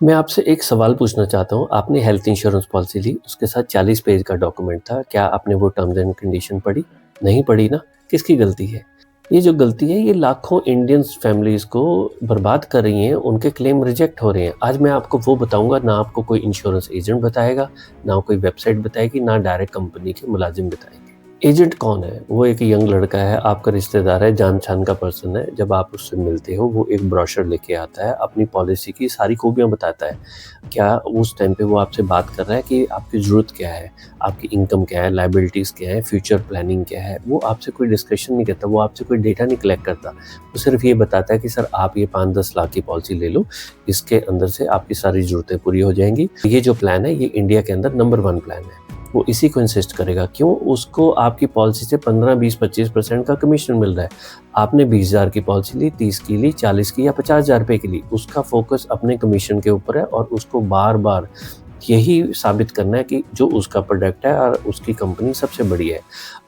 मैं आपसे एक सवाल पूछना चाहता हूँ। आपने हेल्थ इंश्योरेंस पॉलिसी ली, उसके साथ 40 पेज का डॉक्यूमेंट था। क्या आपने वो टर्म्स एंड कंडीशन पढ़ी? नहीं पढ़ी ना? किसकी गलती है? ये जो गलती है, ये लाखों इंडियंस फैमिलीज़ को बर्बाद कर रही हैं, उनके क्लेम रिजेक्ट हो रहे हैं। आज मैं आपको वो बताऊँगा, ना आपको कोई इंश्योरेंस एजेंट बताएगा, ना कोई वेबसाइट बताएगी, ना डायरेक्ट कंपनी के मुलाज़िम बताएँगे। एजेंट कौन है? वो एक यंग लड़का है, आपका रिश्तेदार है, जान-पहचान का पर्सन है। जब आप उससे मिलते हो, वो एक ब्रोशर लेके आता है, अपनी पॉलिसी की सारी खूबियाँ बताता है। क्या उस टाइम पे वो आपसे बात कर रहा है कि आपकी ज़रूरत क्या है, आपकी इनकम क्या है, लायबिलिटीज़ क्या है, फ्यूचर प्लानिंग क्या है। वो आपसे कोई डिस्कशन नहीं करता, वो आपसे कोई डेटा नहीं कलेक्ट करता। वो सिर्फ़ ये बताता है कि सर आप ये 5-10 लाख की पॉलिसी ले लो, इसके अंदर से आपकी सारी ज़रूरतें पूरी हो जाएँगी। ये जो प्लान है, ये इंडिया के अंदर नंबर 1 प्लान है। वो इसी को इंसिस्ट करेगा। क्यों? उसको आपकी पॉलिसी से 15, 20, 25% का कमीशन मिल रहा है। आपने 20,000 की पॉलिसी ली, 30 की ली, 40 की या 50,000 रुपए की ली। उसका फ़ोकस अपने कमीशन के ऊपर है और उसको बार-बार यही साबित करना है कि जो उसका प्रोडक्ट है और उसकी कंपनी सबसे बड़ी है।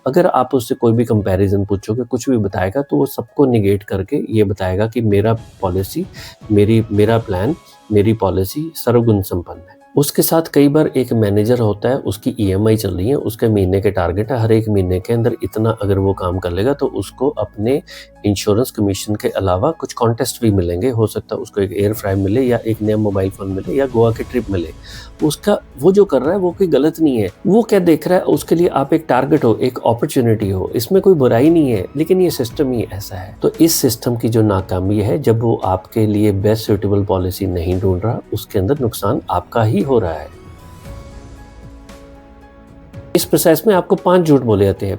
अगर आप उससे कोई भी कंपैरिज़न पूछोगे, कुछ भी बताएगा, तो वो सबको नेगेट करके ये बताएगा कि मेरा पॉलिसी, मेरा प्लान, मेरी पॉलिसी सर्वगुण संपन्न है। उसके साथ कई बार एक मैनेजर होता है, उसकी ईएमआई चल रही है, उसके महीने के टारगेट है, हर एक महीने के अंदर इतना अगर वो काम कर लेगा तो उसको अपने इंश्योरेंस कमीशन के अलावा कुछ कॉन्टेस्ट भी मिलेंगे। हो सकता है उसको एक एयर फ्रायर मिले या एक नया मोबाइल फ़ोन मिले या गोवा की ट्रिप मिले। उसका वो जो कर रहा है वो कोई गलत नहीं है। वो क्या देख रहा है, उसके लिए आप एक टारगेट हो, एक अपॉर्च्युनिटी हो, इसमें कोई बुराई नहीं है, लेकिन ये सिस्टम ही ऐसा है। तो इस सिस्टम की जो नाकामी है, जब वो आपके लिए बेस्ट सूटेबल पॉलिसी नहीं ढूँढ रहा, उसके अंदर नुकसान आपका ही हो रहा है। इस प्रोसेस में आपको 5 झूठ बोले जाते हैं।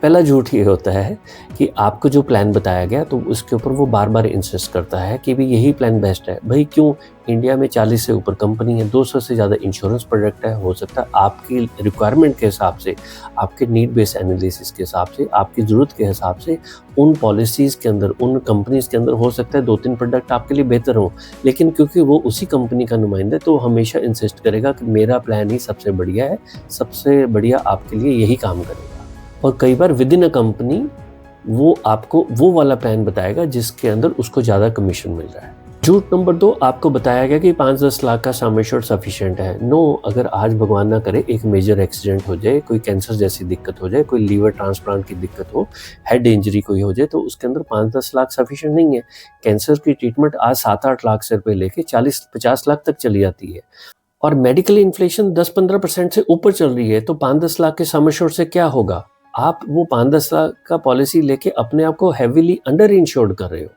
पहला झूठ ये होता है कि आपको जो प्लान बताया गया तो उसके ऊपर वो बार-बार इंसिस्ट करता है कि भई यही प्लान बेस्ट है। भई क्यों? इंडिया में 40 से ऊपर कंपनी है, 200 से ज़्यादा इंश्योरेंस प्रोडक्ट है। हो सकता है आपकी रिक्वायरमेंट के हिसाब से, आपके नीड बेस्ड एनालिसिस के हिसाब से, आपकी ज़रूरत के हिसाब से उन पॉलिसीज़ के अंदर, उन कंपनीज़ के अंदर हो सकता है 2-3 प्रोडक्ट आपके लिए बेहतर हों। लेकिन क्योंकि वो उसी कंपनी का नुमाइंदा है, तो हमेशा इंसिस्ट करेगा कि मेरा प्लान ही सबसे बढ़िया है, सबसे बढ़िया आपके लिए यही काम करेगा। और कई बार विद इन अ कंपनी वो आपको वो वाला प्लान बताएगा जिसके अंदर उसको ज़्यादा कमीशन मिल रहा है। झूठ नंबर 2, आपको बताया गया कि 5-10 लाख का सम एश्योर्ड सफिशिएंट है। नो, अगर आज भगवान ना करे एक मेजर एक्सीडेंट हो जाए, कोई कैंसर जैसी दिक्कत हो जाए, कोई लीवर ट्रांसप्लांट की दिक्कत हो, हेड इंजरी कोई हो जाए, तो उसके अंदर 5-10 लाख सफिशिएंट नहीं है। कैंसर की ट्रीटमेंट आज 7-8 लाख से रुपए लेके 40-50 लाख तक चली जाती है। और मेडिकल इन्फ्लेशन 10-15% से ऊपर चल रही है, तो 5-10 लाख के सम एश्योर्ड से क्या होगा? आप वो 5-10 लाख का पॉलिसी लेके अपने आप को हेवीली अंडर इंश्योर्ड कर रहे हो।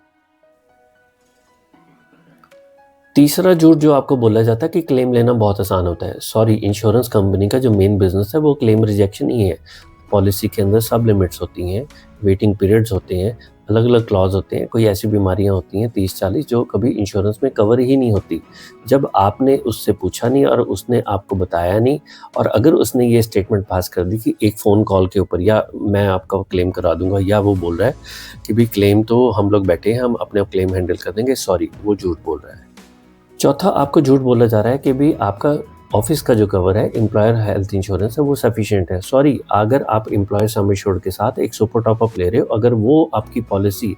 तीसरा झूठ जो आपको बोला जाता है कि क्लेम लेना बहुत आसान होता है। सॉरी, इंश्योरेंस कंपनी का जो मेन बिज़नेस है वो क्लेम रिजेक्शन ही है। पॉलिसी के अंदर सब लिमिट्स होती हैं, वेटिंग पीरियड्स होते हैं, अलग-अलग क्लॉज़ होते हैं। कोई ऐसी बीमारियाँ होती हैं 30-40 जो कभी इंश्योरेंस में कवर ही नहीं होती। जब आपने उससे पूछा नहीं और उसने आपको बताया नहीं, और अगर उसने ये स्टेटमेंट पास कर दी कि एक फ़ोन कॉल के ऊपर या मैं आपका क्लेम करा दूँगा, या वो बोल रहा है कि भई क्लेम तो हम लोग बैठे हैं, हम अपने आप क्लेम हैंडल कर देंगे, सॉरी, वो झूठ बोल रहा है। चौथा, आपको झूठ बोला जा रहा है कि भई आपका ऑफ़िस का जो कवर है, एम्प्लॉयर हेल्थ इंश्योरेंस है, वो सफिशिएंट है। सॉरी, अगर आप एम्प्लॉयर सम एश्योर्ड के साथ एक सुपर टॉप अप ले रहे हो, अगर वो आपकी पॉलिसी,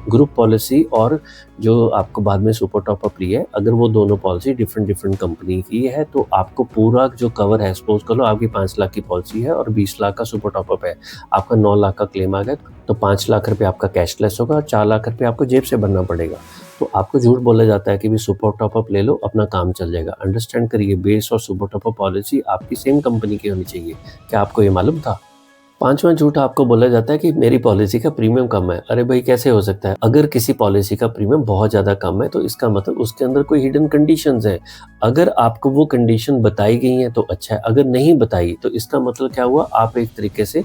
ग्रुप पॉलिसी और जो आपको बाद में सुपर टॉप अप ली है, अगर वो दोनों पॉलिसी डिफरेंट कंपनी की है, तो आपको पूरा जो कवर है, सपोज़ कर लो आपकी 5 लाख की पॉलिसी है और 20 लाख का सुपर टॉप अप है। आपका 9 लाख का क्लेम आ गया, तो 5 लाख रुपए आपका कैशलेस होगा और 4 लाख रुपए आपको जेब से भरना पड़ेगा। तो आपको झूठ बोला जाता है कि भी सुपर टॉप अप ले लो, अपना काम चल जाएगा। अंडरस्टैंड करिए, बेस और सुपर टॉप अप पॉलिसी आपकी सेम कंपनी की होनी चाहिए। क्या आपको ये मालूम था? पाँचवाँ झूठ आपको बोला जाता है कि मेरी पॉलिसी का प्रीमियम कम है। अरे भाई, कैसे हो सकता है? अगर किसी पॉलिसी का प्रीमियम बहुत ज़्यादा कम है तो इसका मतलब उसके अंदर कोई हिडन कंडीशंस हैं। अगर आपको वो कंडीशन बताई गई हैं तो अच्छा है, अगर नहीं बताई तो इसका मतलब क्या हुआ? आप एक तरीके से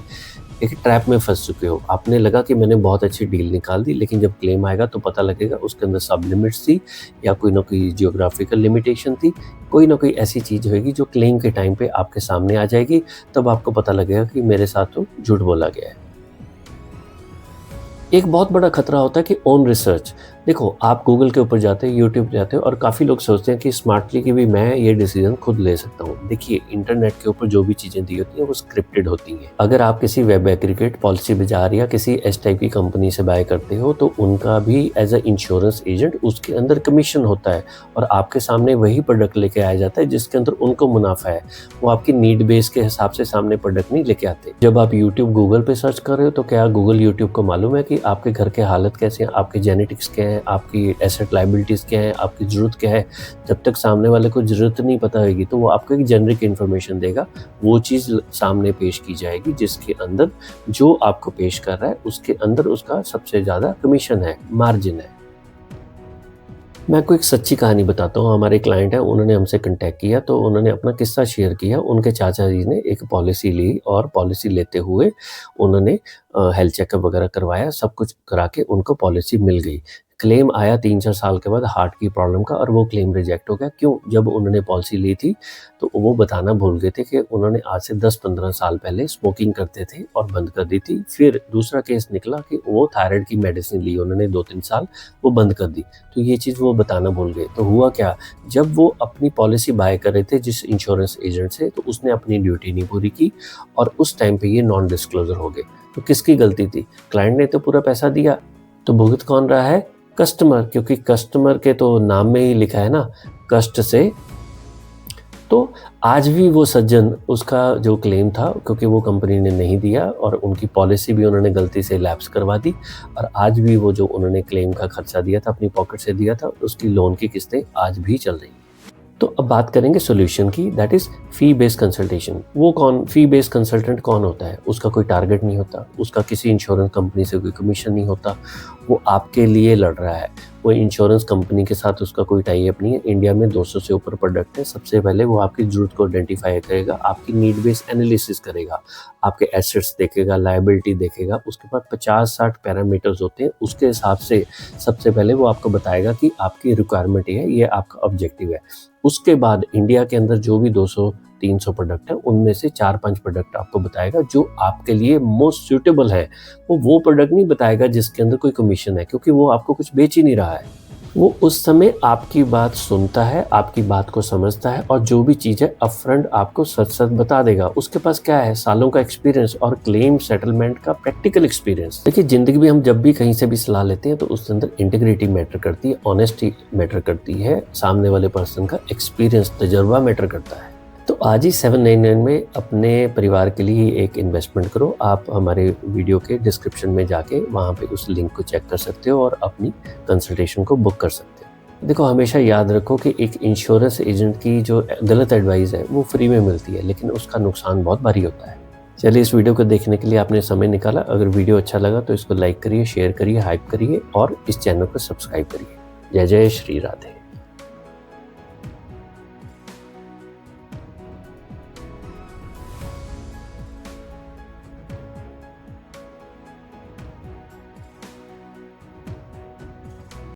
एक ट्रैप में फँस चुके हो। आपने लगा कि मैंने बहुत अच्छी डील निकाल दी, लेकिन जब क्लेम आएगा तो पता लगेगा उसके अंदर सब लिमिट्स थी, या कोई ना कोई जियोग्राफिकल लिमिटेशन थी, कोई ना कोई ऐसी चीज़ होएगी जो क्लेम के टाइम पे आपके सामने आ जाएगी, तब आपको पता लगेगा कि मेरे साथ तो झूठ बोला गया है। एक बहुत बड़ा खतरा होता है कि ओन रिसर्च। देखो, आप गूगल के ऊपर जाते हो, यूट्यूब जाते हो और काफ़ी लोग सोचते हैं कि स्मार्टली कि भी मैं ये डिसीज़न खुद ले सकता हूँ। देखिए, इंटरनेट के ऊपर जो भी चीज़ें दी होती हैं, वो स्क्रिप्टेड होती हैं। अगर आप किसी वेब एग्रीगेट, पॉलिसी बाज़ार या किसी एस टाइप की कंपनी से बाय करते हो, तो उनका भी एज़ अ इंश्योरेंस एजेंट उसके अंदर कमीशन होता है और आपके सामने वही प्रोडक्ट लेके आया जाता है जिसके अंदर उनको मुनाफ़ा है। वो आपकी नीड बेस के हिसाब से सामने प्रोडक्ट नहीं लेके आते। जब आप यूट्यूब, गूगल पे सर्च कर रहे हो, तो क्या गूगल, यूट्यूब को मालूम है कि आपके घर के हालत कैसे हैं, आपके जेनेटिक्स क्या है, आपकी एसेट लायबिलिटीज़ क्या है, आपकी ज़रूरत क्या है? जब तक सामने वाले को ज़रूरत नहीं पता होगी, तो वो आपको एक जेनेरिक इन्फॉर्मेशन देगा। वो चीज़ सामने पेश की जाएगी जिसके अंदर जो आपको पेश कर रहा है, उसके अंदर उसका सबसे ज़्यादा कमीशन है, मार्जिन है। मैं आपको एक सच्ची कहानी बताता हूँ। हमारे क्लाइंट हैं, उन्होंने हमसे कॉन्टैक्ट किया, तो उन्होंने अपना किस्सा शेयर किया। उनके चाचा जी ने एक पॉलिसी ली और पॉलिसी लेते हुए उन्होंने हेल्थ चेकअप वगैरह करवाया, सब कुछ करा के उनको पॉलिसी मिल गई। क्लेम आया 3-4 साल के बाद हार्ट की प्रॉब्लम का और वो क्लेम रिजेक्ट हो गया। क्यों? जब उन्होंने पॉलिसी ली थी, तो वो बताना भूल गए थे कि उन्होंने आज से 10-15 साल पहले स्मोकिंग करते थे और बंद कर दी थी। फिर दूसरा केस निकला कि वो थायराइड की मेडिसिन ली उन्होंने 2-3 साल, वो बंद कर दी। तो ये चीज़ वो बताना भूल गए। तो हुआ क्या, जब वो अपनी पॉलिसी बाय कर रहे थे जिस इंश्योरेंस एजेंट से, तो उसने अपनी ड्यूटी नहीं पूरी की और उस टाइम पे ये नॉन डिस्क्लोज़र हो गए। तो किसकी गलती थी? क्लाइंट ने तो पूरा पैसा दिया, तो भुगत कौन रहा है? कस्टमर, क्योंकि कस्टमर के तो नाम में ही लिखा है ना, कष्ट से। तो आज भी वो सज्जन, उसका जो क्लेम था, क्योंकि वो कंपनी ने नहीं दिया और उनकी पॉलिसी भी उन्होंने गलती से लैप्स करवा दी और आज भी वो जो उन्होंने क्लेम का खर्चा दिया था, अपनी पॉकेट से दिया था, उसकी लोन की किस्तें आज भी चल रही हैं। तो अब बात करेंगे सॉल्यूशन की, that is fee based consultation. वो कौन, फ़ी बेस्ड कंसल्टेंट कौन होता है? उसका कोई टारगेट नहीं होता, उसका किसी इंश्योरेंस कंपनी से कोई कमीशन नहीं होता, वो आपके लिए लड़ रहा है। वो इंश्योरेंस कंपनी के साथ उसका कोई टाई अप नहीं है। इंडिया में 200 से ऊपर प्रोडक्ट है। सबसे पहले वो आपकी ज़रूरत को आइडेंटिफ़ाई करेगा, आपकी नीड बेस्ड एनालिसिस करेगा, आपके एसेट्स देखेगा, लायबिलिटी देखेगा, उसके बाद 50-60 पैरामीटर्स होते हैं। उसके हिसाब से सबसे पहले वो आपको बताएगा कि आपकी रिक्वायरमेंट ये है, ये आपका ऑब्जेक्टिव है। उसके बाद इंडिया के अंदर जो भी 200-300 प्रोडक्ट है, उनमें से 4-5 प्रोडक्ट आपको बताएगा जो आपके लिए मोस्ट सूटेबल है। वो प्रोडक्ट नहीं बताएगा जिसके अंदर कोई कमीशन है, क्योंकि वो आपको कुछ बेच ही नहीं रहा है। वो उस समय आपकी बात सुनता है, आपकी बात को समझता है और जो भी चीज़ है अपफ्रंट आपको सच-सच बता देगा। उसके पास क्या है? सालों का एक्सपीरियंस और क्लेम सेटलमेंट का प्रैक्टिकल एक्सपीरियंस। देखिए, ज़िंदगी में हम जब भी कहीं से भी सलाह लेते हैं, तो उसके अंदर इंटीग्रिटी मैटर करती है, ऑनेस्टी मैटर करती है, सामने वाले पर्सन का एक्सपीरियंस, तजुर्बा मैटर करता है। तो आज ही 799 में अपने परिवार के लिए एक इन्वेस्टमेंट करो। आप हमारे वीडियो के डिस्क्रिप्शन में जाके वहाँ पे उस लिंक को चेक कर सकते हो और अपनी कंसल्टेशन को बुक कर सकते हो। देखो, हमेशा याद रखो कि एक इंश्योरेंस एजेंट की जो गलत एडवाइस है, वो फ्री में मिलती है, लेकिन उसका नुकसान बहुत भारी होता है। चलिए, इस वीडियो को देखने के लिए आपने समय निकाला। अगर वीडियो अच्छा लगा तो इसको लाइक करिए, शेयर करिए, हाइप करिए और इस चैनल को सब्सक्राइब करिए। जय जय श्री राधे।